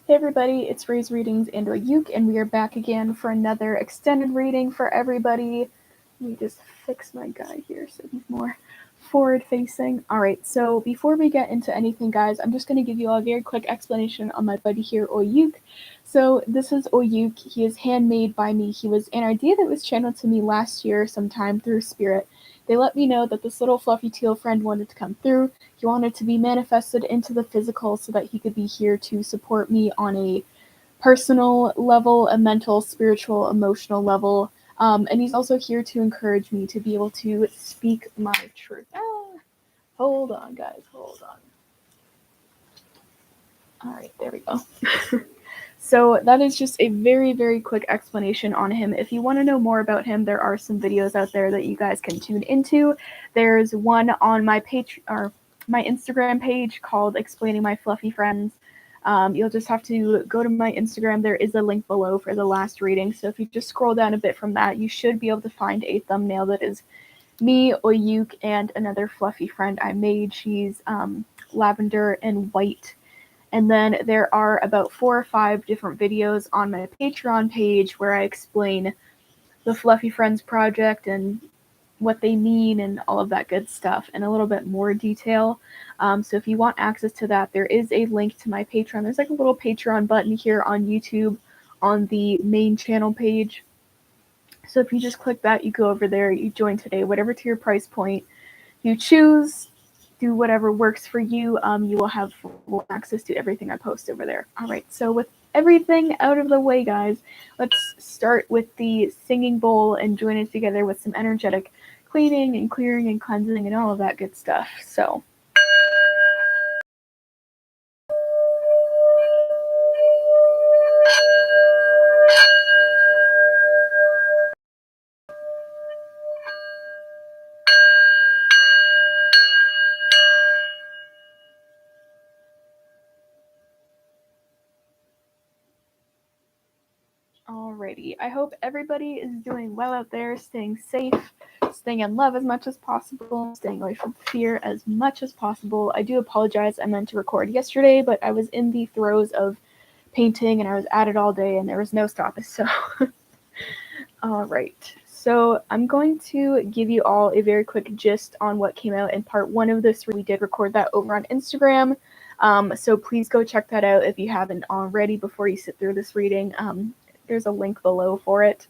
Hey everybody, it's Ray's Readings and Oyuk, and we are back again for another extended reading for everybody. Let me just fix my guy here so he's more forward facing. Alright, so before we get into anything, guys, I'm just going to give you all a very quick explanation on my buddy here, Oyuk. So this is Oyuk. He is handmade by me. He was an idea that was channeled to me last year sometime through Spirit. They let me know that this little fluffy teal friend wanted to come through. He wanted to be manifested into the physical so that he could be here to support me on a personal level, a mental, spiritual, emotional level. And he's also here to encourage me to be able to speak my truth. Hold on, guys, hold on. All right, there we go. So that is just a very, very quick explanation on him. If you want to know more about him, there are some videos out there that you guys can tune into. There's one on my page or my Instagram page called Explaining My Fluffy Friends. You'll just have to go to my Instagram. There is a link below for the last reading. So if you just scroll down a bit from that, you should be able to find a thumbnail that is me, Oyuk, and another fluffy friend I made. She's lavender and white. And then there are about 4 or 5 different videos on my Patreon page where I explain the Fluffy Friends project and what they mean and all of that good stuff in a little bit more detail. So if you want access to that, there is a link to my Patreon. There's like a little Patreon button here on YouTube on the main channel page. So if you just click that, you go over there, you join today, whatever tier price point you choose. Do whatever works for you. You will have full access to everything I post over there. All right, so with everything out of the way, guys, let's start with the singing bowl and join it together with some energetic cleaning and clearing and cleansing and all of that good stuff. So alrighty, I hope everybody is doing well out there, staying safe, staying in love as much as possible, staying away from fear as much as possible. I do apologize, I meant to record yesterday, but I was in the throes of painting and I was at it all day and there was no stopping. So alright, so I'm going to give you all a very quick gist on what came out in part 1 of this. We did record that over on Instagram, so please go check that out if you haven't already before you sit through this reading. There's a link below for it.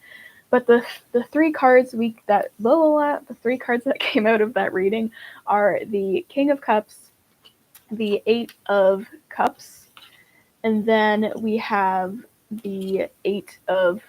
But the 3 cards the 3 cards that came out of that reading are the King of Cups, the 8 of Cups, and then we have the 8 of,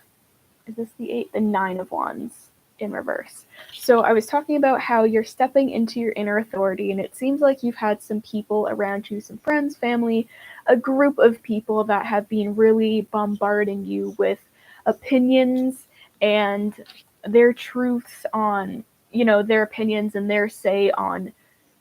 is this the 8? The 9 of Wands in reverse. So I was talking about how you're stepping into your inner authority, and it seems like you've had some people around you, some friends, family, a group of people that have been really bombarding you with opinions and their truths on, their opinions and their say on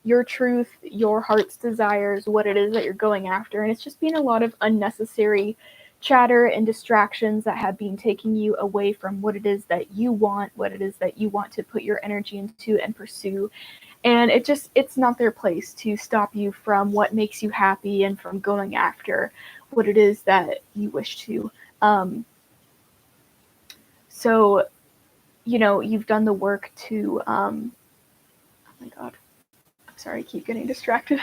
your truth, your heart's desires, what it is that you're going after. And it's just been a lot of unnecessary chatter and distractions that have been taking you away from what it is that you want, what it is that you want to put your energy into and pursue. And it's not their place to stop you from what makes you happy and from going after what it is that you wish to. So, you've done the work to, oh my God, sorry, I keep getting distracted.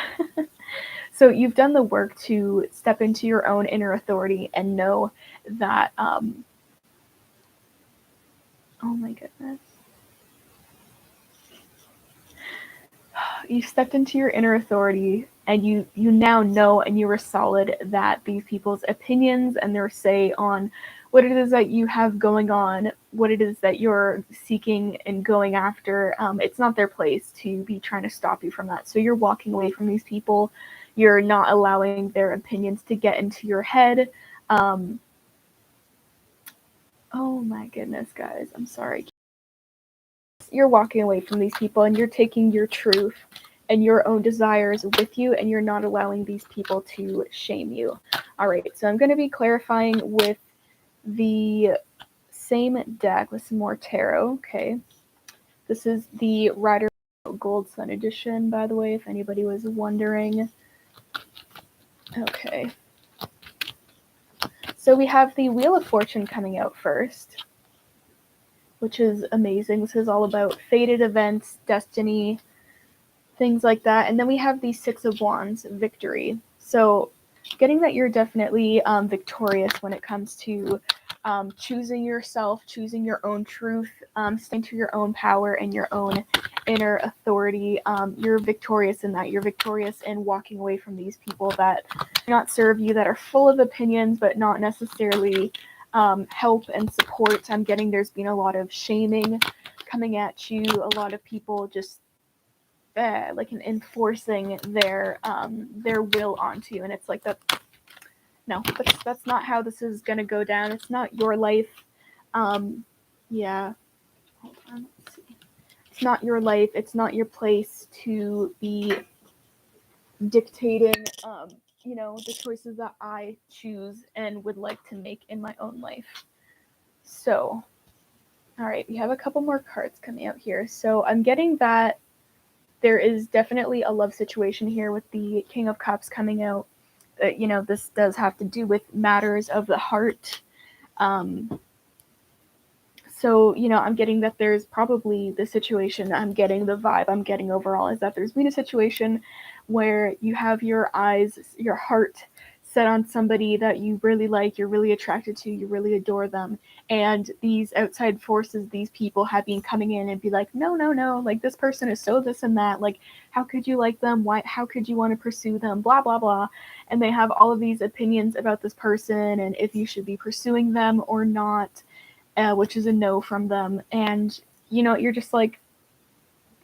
So you've done the work to step into your own inner authority and know that, oh my goodness. You stepped into your inner authority and you now know and you are solid that these people's opinions and their say on what it is that you have going on, what it is that you're seeking and going after, it's not their place to be trying to stop you from that. So you're walking away from these people. You're not allowing their opinions to get into your head. Oh my goodness, guys, I'm sorry. You're walking away from these people and you're taking your truth and your own desires with you, and you're not allowing these people to shame you. All right, so I'm going to be clarifying with the same deck with some more tarot. Okay, this is the Rider Gold Sun edition, by the way, if anybody was wondering. Okay. So we have the Wheel of Fortune coming out first, which is amazing. This is all about fated events, destiny, things like that. And then we have the Six of Wands, victory. So getting that you're definitely victorious when it comes to choosing yourself, choosing your own truth, staying to your own power and your own inner authority. You're victorious in that. You're victorious in walking away from these people that do not serve you, that are full of opinions, but not necessarily help and support. I'm getting there's been a lot of shaming coming at you, a lot of people just like enforcing their will onto you, and it's like that. No, that's not how this is gonna go down. It's not your life. Yeah. Hold on. Let's see. It's not your life. It's not your place to be dictating, the choices that I choose and would like to make in my own life. So, all right, we have a couple more cards coming out here. So I'm getting that there is definitely a love situation here with the King of Cups coming out. This does have to do with matters of the heart. So, I'm getting that there's probably the situation, I'm getting the vibe I'm getting overall is that there's been a situation where you have your eyes, your heart set on somebody that you really like, you're really attracted to, you really adore them. And these outside forces, these people have been coming in and be like, no, like this person is so this and that. Like, how could you like them? Why? How could you want to pursue them? Blah, blah, blah. And they have all of these opinions about this person and if you should be pursuing them or not. Which is a no from them. And, you're just like,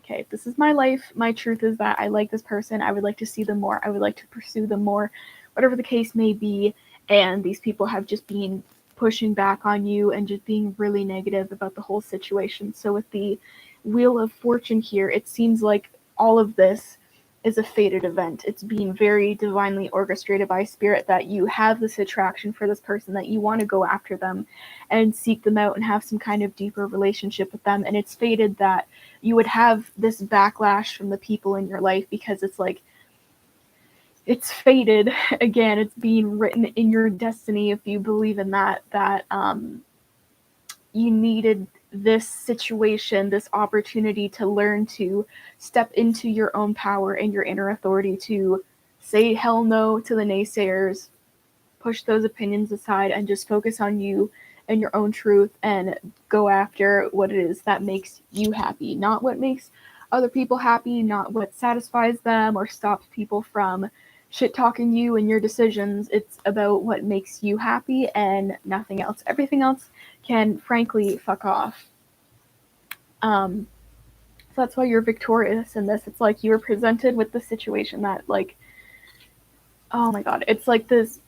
okay, this is my life. My truth is that I like this person. I would like to see them more. I would like to pursue them more, whatever the case may be. And these people have just been pushing back on you and just being really negative about the whole situation. So with the Wheel of Fortune here, it seems like all of this is a fated event. It's being very divinely orchestrated by spirit that you have this attraction for this person, that you want to go after them and seek them out and have some kind of deeper relationship with them. And it's fated that you would have this backlash from the people in your life because it's like, it's fated. Again, it's being written in your destiny, if you believe in that you needed this situation, this opportunity to learn to step into your own power and your inner authority, to say hell no to the naysayers, push those opinions aside, and just focus on you and your own truth and go after what it is that makes you happy, not what makes other people happy, not what satisfies them or stops people from shit talking you and your decisions. It's about what makes you happy and nothing else. Everything else can frankly fuck off. So that's why you're victorious in this. It's like you were presented with the situation that, like, oh my god, it's like this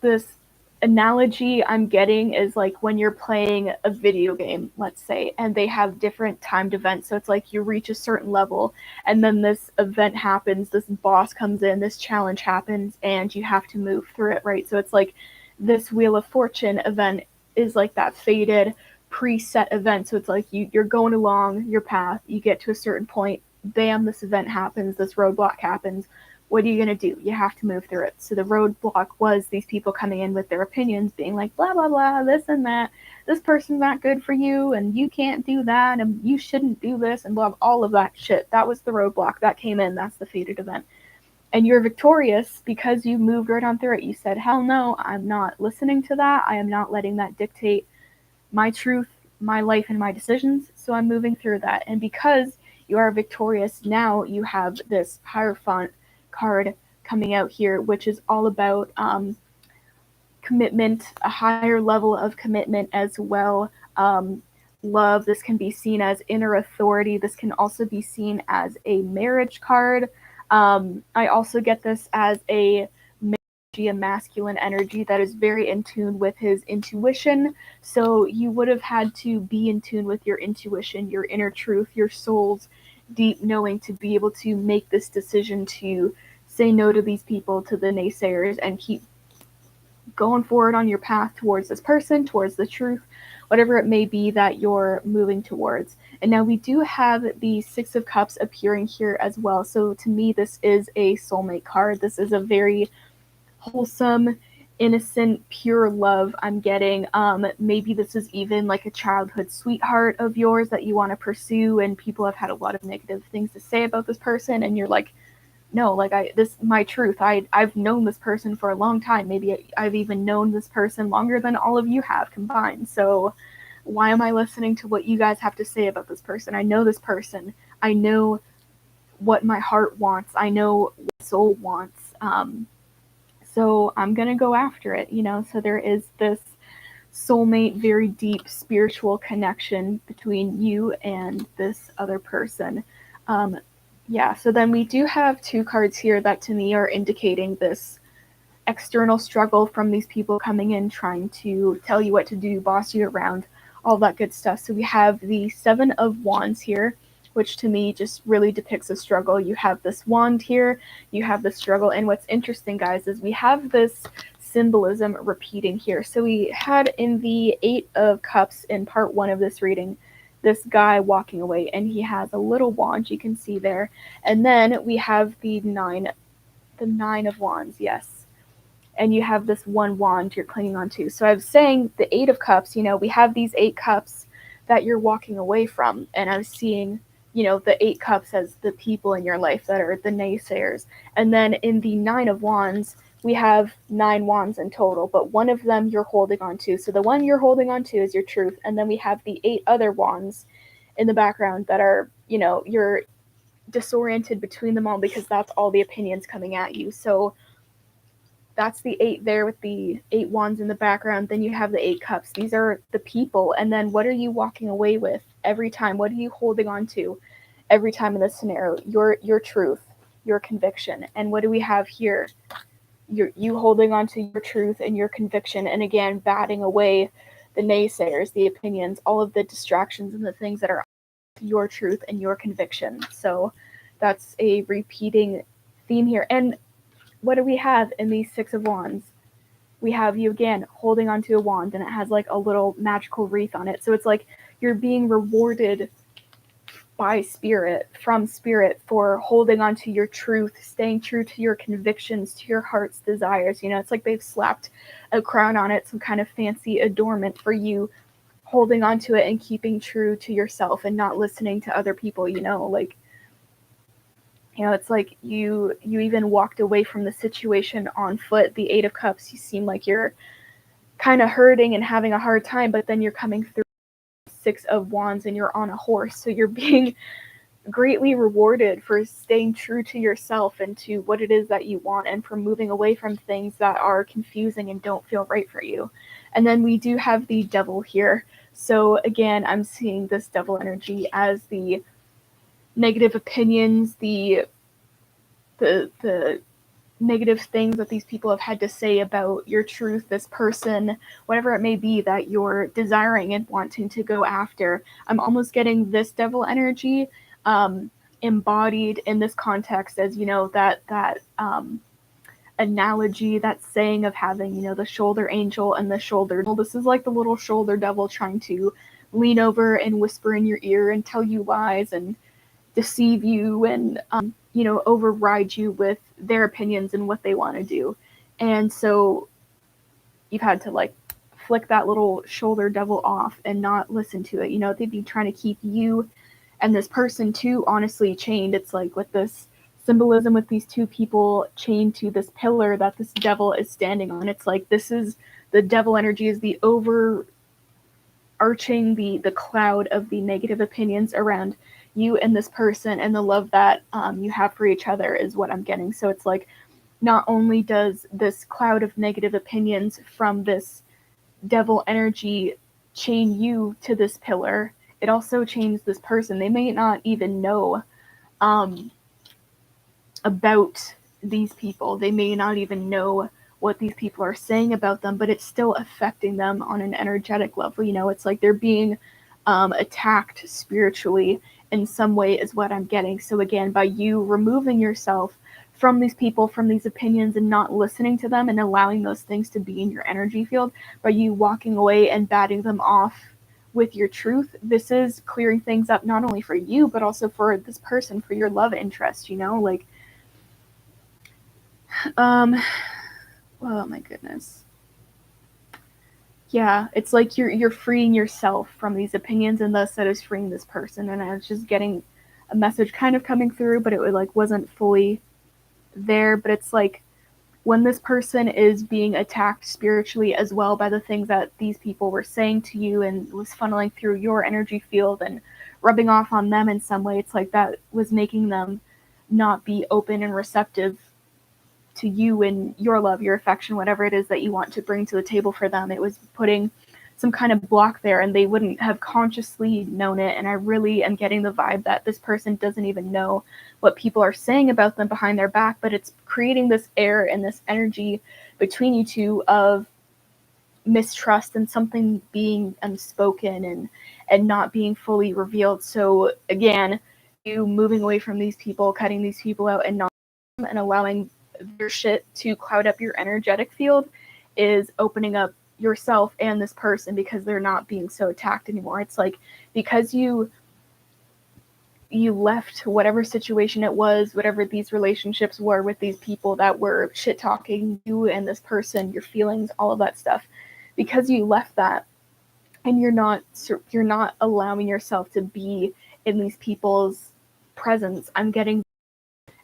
analogy I'm getting is like when you're playing a video game, let's say, and they have different timed events. So it's like you reach a certain level and then this event happens, this boss comes in, this challenge happens, and you have to move through it, right? So it's like this Wheel of Fortune event is like that fated preset event. So it's like you're going along your path, you get to a certain point, bam, this event happens, this roadblock happens. What are you going to do? You have to move through it. So the roadblock was these people coming in with their opinions, being like, blah, blah, blah, this and that. This person's not good for you, and you can't do that, and you shouldn't do this, and blah, all of that shit. That was the roadblock. That came in. That's the fated event. And you're victorious because you moved right on through it. You said, hell no, I'm not listening to that. I am not letting that dictate my truth, my life, and my decisions. So I'm moving through that. And because you are victorious, now you have this Hierophant card coming out here, which is all about commitment, a higher level of commitment as well. Love, this can be seen as inner authority. This can also be seen as a marriage card. I also get this as a masculine energy that is very in tune with his intuition. So you would have had to be in tune with your intuition, your inner truth, your soul's deep knowing to be able to make this decision to say no to these people, to the naysayers, and keep going forward on your path towards this person, towards the truth, whatever it may be that you're moving towards. And now we do have the Six of Cups appearing here as well. So to me, this is a soulmate card. This is a very wholesome, innocent, pure love I'm getting. Maybe this is even like a childhood sweetheart of yours that you want to pursue, and people have had a lot of negative things to say about this person, and you're like, no, like this my truth. I've known this person for a long time. Maybe I've even known this person longer than all of you have combined. So why am I listening to what you guys have to say about this person? I know this person. I know what my heart wants. I know what my soul wants. So I'm gonna go after it, you know. So there is this soulmate, very deep spiritual connection between you and this other person. Um, yeah, so then we do have two cards here that to me are indicating this external struggle from these people coming in, trying to tell you what to do, boss you around, all that good stuff. So we have the Seven of Wands here, which to me just really depicts a struggle. You have this wand here, you have the struggle, and what's interesting, guys, is we have this symbolism repeating here. So we had in the Eight of Cups in part one of this reading, this guy walking away, and he has a little wand, you can see there. And then we have the Nine of Wands, yes. And you have this one wand you're clinging onto. So I was saying the Eight of Cups, you know, we have these 8 cups that you're walking away from. And I was seeing, you know, the 8 cups as the people in your life that are the naysayers. And then in the Nine of Wands, we have 9 wands in total, but one of them you're holding on to. So the one you're holding on to is your truth. And then we have the 8 other wands in the background that are, you know, you're disoriented between them all because that's all the opinions coming at you. So that's the 8 there with the 8 wands in the background. Then you have the 8 cups. These are the people. And then what are you walking away with every time? What are you holding on to every time in this scenario? Your truth, your conviction. And what do we have here? You holding on to your truth and your conviction. And again, batting away the naysayers, the opinions, all of the distractions and the things that are your truth and your conviction. So that's a repeating theme here. And what do we have in these Six of Wands? We have you again holding onto a wand, and it has like a little magical wreath on it. So it's like you're being rewarded by spirit, from spirit, for holding onto your truth, staying true to your convictions, to your heart's desires. You know, it's like they've slapped a crown on it, some kind of fancy adornment for you holding onto it and keeping true to yourself and not listening to other people, you know, like, you know, it's like you even walked away from the situation on foot. The Eight of Cups, you seem like you're kind of hurting and having a hard time, but then you're coming through Six of Wands and you're on a horse. So you're being greatly rewarded for staying true to yourself and to what it is that you want, and for moving away from things that are confusing and don't feel right for you. And then we do have the Devil here. So again, I'm seeing this Devil energy as the negative opinions, the negative things that these people have had to say about your truth, this person, whatever it may be that you're desiring and wanting to go after. I'm almost getting this Devil energy embodied in this context as, you know, that analogy, that saying of having, you know, the shoulder angel and the shoulder. Well, this is like the little shoulder devil trying to lean over and whisper in your ear and tell you lies and deceive you and you know, override you with their opinions and what they want to do. And so you've had to like flick that little shoulder devil off and not listen to it. You know, they'd be trying to keep you and this person too honestly chained. It's like with this symbolism with these two people chained to this pillar that this devil is standing on. It's like this is the devil energy, is the overarching, the cloud of the negative opinions around you and this person, and the love that you have for each other is what I'm getting. So it's like not only does this cloud of negative opinions from this devil energy chain you to this pillar, it also chains this person. They may not even know about these people. They may not even know what these people are saying about them, but it's still affecting them on an energetic level. You know, it's like they're being attacked spiritually in some way is what I'm getting. So again, by you removing yourself from these people, from these opinions, and not listening to them and allowing those things to be in your energy field, by you walking away and batting them off with your truth, this is clearing things up not only for you, but also for this person, for your love interest, you know, like, oh my goodness. Yeah, it's like you're freeing yourself from these opinions, and thus that is freeing this person. And I was just getting a message kind of coming through, but it like wasn't fully there. But it's like when this person is being attacked spiritually as well by the things that these people were saying to you and was funneling through your energy field and rubbing off on them in some way, it's like that was making them not be open and receptive to you and your love, your affection, whatever it is that you want to bring to the table for them. It was putting some kind of block there, and they wouldn't have consciously known it. And I really am getting the vibe that this person doesn't even know what people are saying about them behind their back, but it's creating this air and this energy between you two of mistrust and something being unspoken and not being fully revealed. So again, you moving away from these people, cutting these people out, and not and allowing their shit to cloud up your energetic field is opening up yourself and this person because they're not being so attacked anymore. It's like because you left whatever situation it was, whatever these relationships were with these people that were shit talking you and this person, your feelings, all of that stuff. Because you left that and you're not allowing yourself to be in these people's presence. I'm getting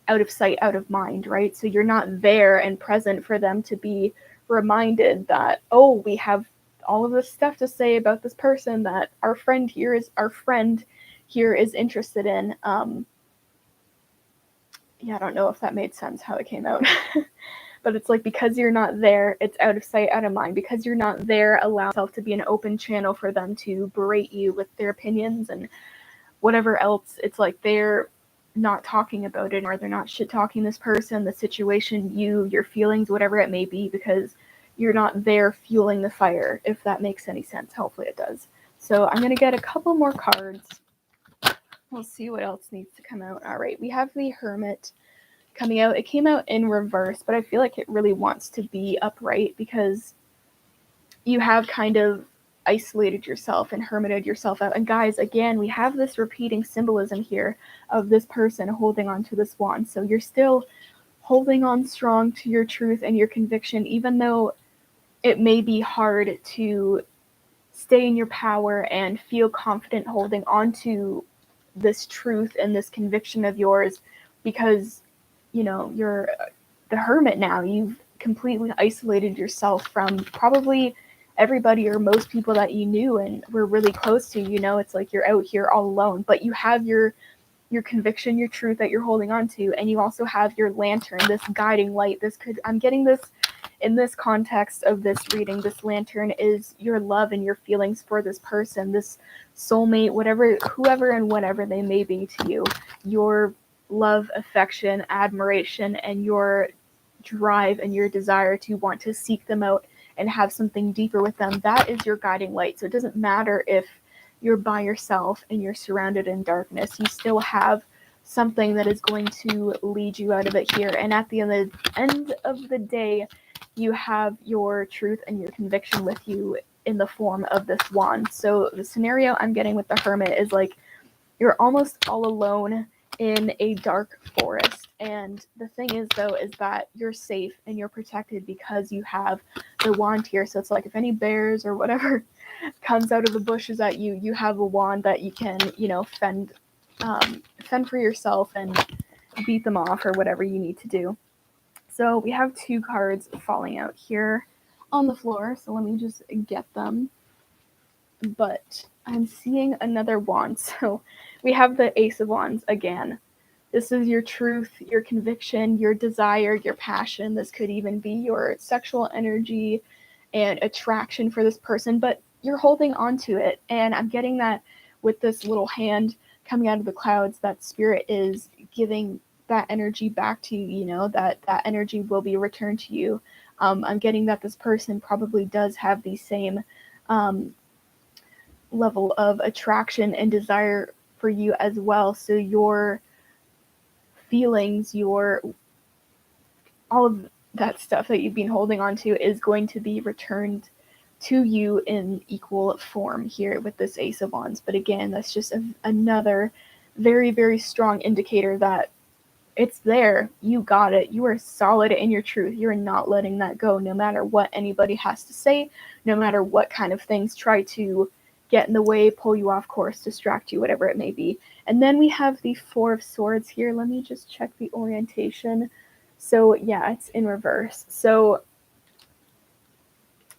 out of sight, out of mind, right? So you're not there and present for them to be reminded that, oh, we have all of this stuff to say about this person that our friend here is interested in. Yeah, I don't know if that made sense how it came out. But it's like because you're not there, it's out of sight, out of mind. Because you're not there, allow yourself to be an open channel for them to berate you with their opinions and whatever else. It's like they're not talking about it, or they're not shit talking this person, the situation, your feelings, whatever it may be, because you're not there fueling the fire, if that makes any sense. Hopefully it does. So I'm going to get a couple more cards. We'll see what else needs to come out. All right, we have the Hermit coming out. It came out in reverse, but I feel like it really wants to be upright because you have kind of isolated yourself and hermited yourself out. And guys, again, we have this repeating symbolism here of this person holding on to this wand. So you're still holding on strong to your truth and your conviction, even though it may be hard to stay in your power and feel confident holding on to this truth and this conviction of yours, because you're the hermit now. You've completely isolated yourself from probably everybody or most people that you knew and were really close to. It's like you're out here all alone, but you have your conviction, your truth that you're holding on to, and you also have your lantern, this guiding light. I'm getting this in this context of this reading. This lantern is your love and your feelings for this person, this soulmate, whoever and whatever they may be to you. Your love, affection, admiration, and your drive and your desire to want to seek them out and have something deeper with them. That is your guiding light. So it doesn't matter if you're by yourself and you're surrounded in darkness. You still have something that is going to lead you out of it here. And at the end of the day, you have your truth and your conviction with you in the form of this wand. So the scenario I'm getting with the Hermit is like you're almost all alone in a dark forest. And the thing is, though, is that you're safe and you're protected because you have the wand here. So it's like if any bears or whatever comes out of the bushes at you, you have a wand that you can, fend for yourself and beat them off or whatever you need to do. So we have two cards falling out here on the floor. So let me just get them. But I'm seeing another wand. So we have the Ace of Wands again. This is your truth, your conviction, your desire, your passion. This could even be your sexual energy and attraction for this person, but you're holding on to it. And I'm getting that with this little hand coming out of the clouds, that spirit is giving that energy back to you, that energy will be returned to you. I'm getting that this person probably does have the same level of attraction and desire for you as well. So your feelings, all of that stuff that you've been holding on to is going to be returned to you in equal form here with this Ace of Wands. But again, that's just another very, very strong indicator that It's there. You got it. You are solid in your truth. You're not letting that go, no matter what anybody has to say, no matter what kind of things try to get in the way, pull you off course, distract you, whatever it may be. And then we have the Four of Swords here. Let me just check the orientation. So yeah, it's in reverse. So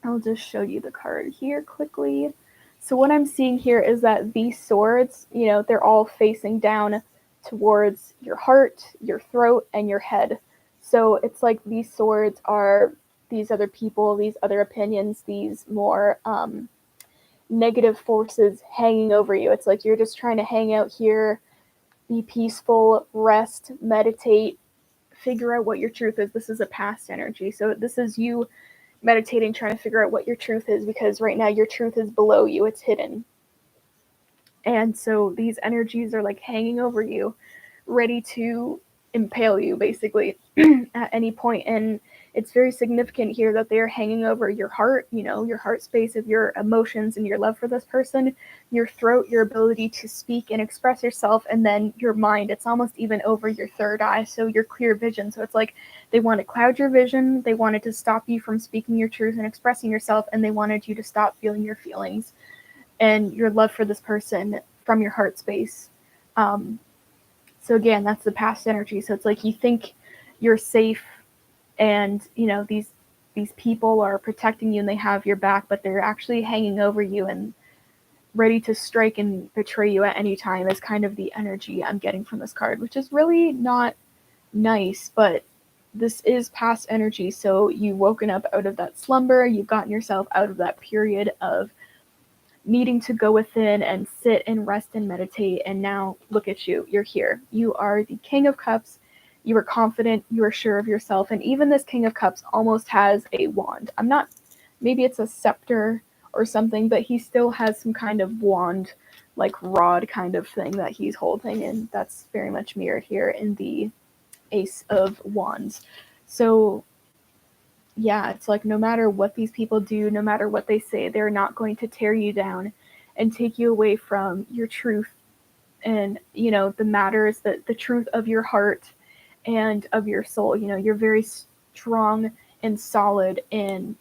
I'll just show you the card here quickly. So what I'm seeing here is that these swords, they're all facing down towards your heart, your throat, and your head. So it's like these swords are these other people, these other opinions, these more negative forces hanging over you. It's like you're just trying to hang out here, be peaceful, rest, meditate, figure out what your truth is. This is a past energy. So this is you meditating, trying to figure out what your truth is, because right now your truth is below you. It's hidden. And so these energies are like hanging over you, ready to impale you, basically, at any point. And it's very significant here that they are hanging over your heart, your heart space of your emotions and your love for this person, your throat, your ability to speak and express yourself, and then your mind. It's almost even over your third eye, so your clear vision. So it's like they want to cloud your vision, they wanted to stop you from speaking your truth and expressing yourself, and they wanted you to stop feeling your feelings and your love for this person from your heart space. So again, that's the past energy. So it's like you think you're safe, and these people are protecting you and they have your back, but they're actually hanging over you and ready to strike and betray you at any time, is kind of the energy I'm getting from this card, which is really not nice, but this is past energy. So you've woken up out of that slumber, you've gotten yourself out of that period of needing to go within and sit and rest and meditate, and now look at you, you're here. You are the King of Cups. You are confident, you are sure of yourself, and even this King of Cups almost has a wand. Maybe it's a scepter or something, but he still has some kind of wand, like rod kind of thing that he's holding, and that's very much mirrored here in the Ace of Wands. So yeah, it's like no matter what these people do, no matter what they say, they're not going to tear you down and take you away from your truth and, the matters, the truth of your heart and of your soul. You're very strong and solid in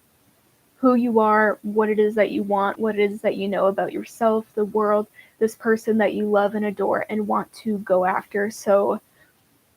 who you are, what it is that you want, what it is that you know about yourself, the world, this person that you love and adore and want to go after. So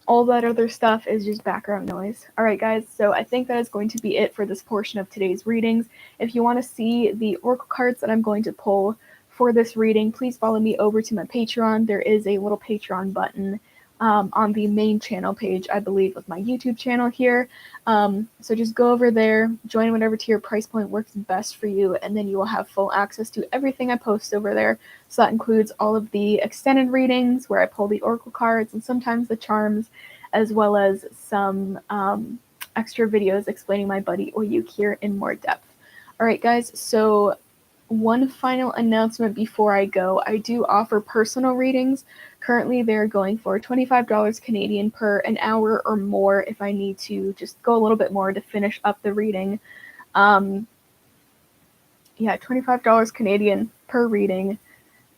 all that other stuff is just background noise. All right, guys, so I think that is going to be it for this portion of today's readings. If you want to see the oracle cards that I'm going to pull for this reading, please follow me over to my Patreon. There is a little Patreon button on the main channel page, I believe, of my YouTube channel here. So just go over there, join whatever tier price point works best for you, and then you will have full access to everything I post over there. So that includes all of the extended readings where I pull the oracle cards and sometimes the charms, as well as some extra videos explaining my buddy Oyuk here in more depth. All right, guys, so one final announcement before I go. I do offer personal readings. Currently, they're going for $25 Canadian per an hour or more if I need to just go a little bit more to finish up the reading. Yeah, $25 Canadian per reading.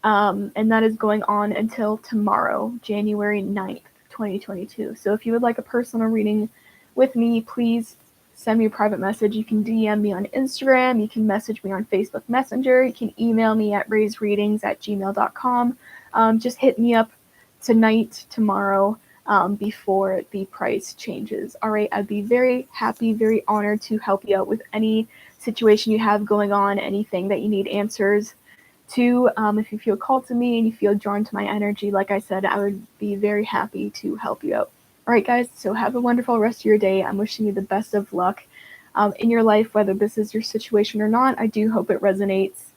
And that is going on until tomorrow, January 9th, 2022. So if you would like a personal reading with me, please send me a private message. You can DM me on Instagram. You can message me on Facebook Messenger. You can email me at raisedreadings@gmail.com. Just hit me up tonight, tomorrow, before the price changes. All right, I'd be very happy, very honored to help you out with any situation you have going on, anything that you need answers to. If you feel called to me and you feel drawn to my energy, like I said, I would be very happy to help you out. All right, guys, so have a wonderful rest of your day. I'm wishing you the best of luck in your life, whether this is your situation or not. I do hope it resonates.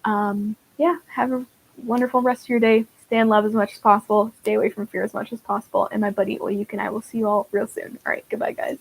Yeah, have a wonderful rest of your day. Stay in love as much as possible. Stay away from fear as much as possible. And my buddy Oyuk and I will see you all real soon. All right, goodbye, guys.